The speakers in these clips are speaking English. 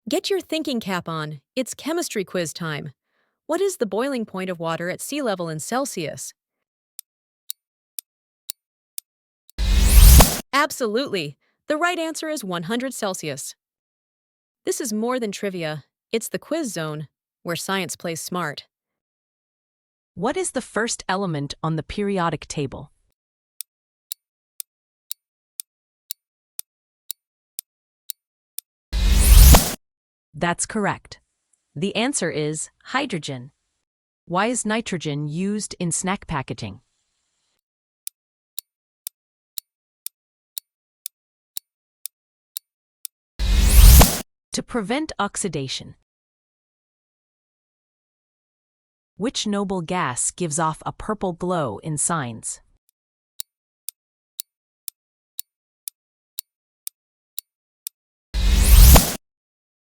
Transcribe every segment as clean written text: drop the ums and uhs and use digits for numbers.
Get your thinking cap on. It's chemistry quiz time. What is the boiling point of water at sea level in Celsius? Absolutely. The right answer is 100 Celsius. This is more than trivia. It's the quiz zone, where science plays smart. What is the first element on the periodic table? That's correct. The answer is hydrogen. Why is nitrogen used in snack packaging? To prevent oxidation. Which noble gas gives off a purple glow in signs?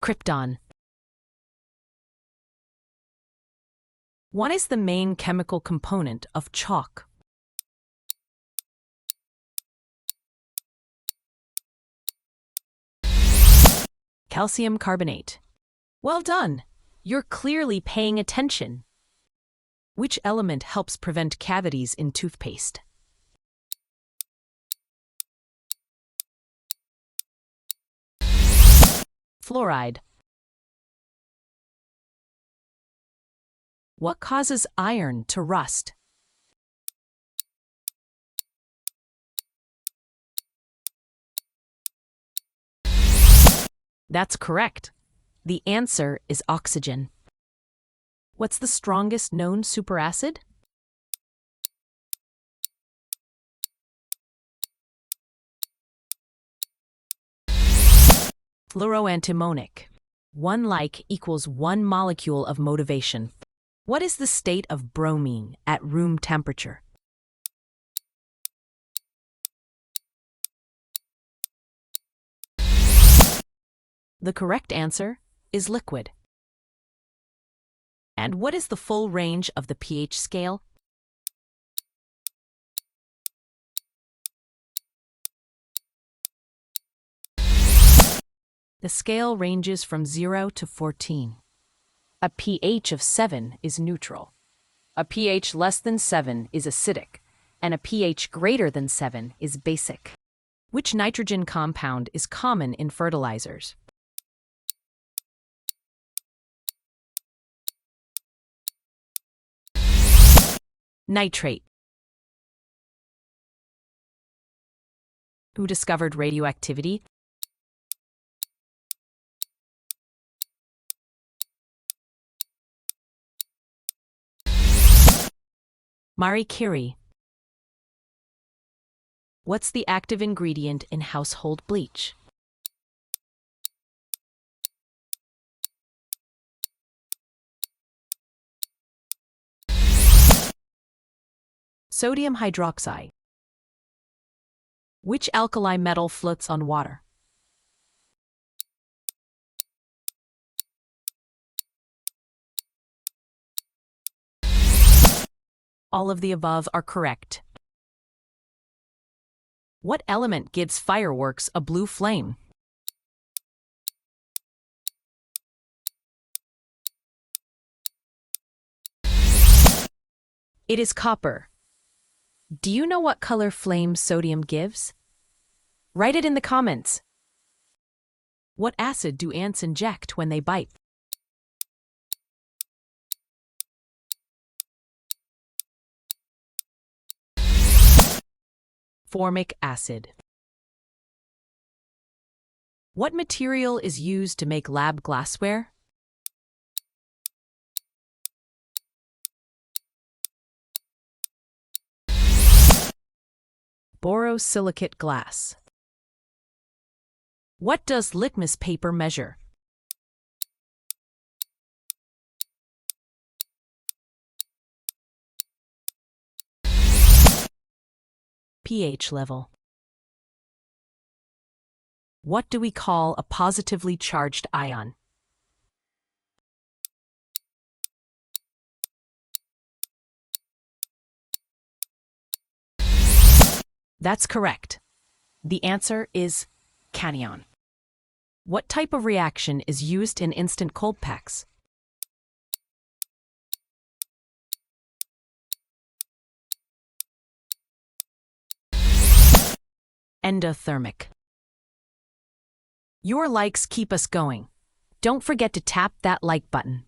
Krypton. What is the main chemical component of chalk? Calcium carbonate. Well done! You're clearly paying attention. Which element helps prevent cavities in toothpaste? Fluoride. What causes iron to rust? That's correct. The answer is oxygen. What's the strongest known superacid? Fluoroantimonic. One like equals one molecule of motivation. What is the state of bromine at room temperature? The correct answer is liquid. And what is the full range of the pH scale? The scale ranges from 0 to 14. A pH of 7 is neutral. A pH less than 7 is acidic, and a pH greater than 7 is basic. Which nitrogen compound is common in fertilizers? Nitrate. Who discovered radioactivity? Marie Curie. What's the active ingredient in household bleach? Sodium hydroxide. Which alkali metal floats on water? All of the above are correct. What element gives fireworks a blue flame? It is copper. Do you know what color flame sodium gives? Write it in the comments. What acid do ants inject when they bite? Formic acid. What material is used to make lab glassware? Borosilicate glass. What does litmus paper measure? pH level. What do we call a positively charged ion? That's correct. The answer is cation. What type of reaction is used in instant cold packs? Endothermic. Your likes keep us going. Don't forget to tap that like button.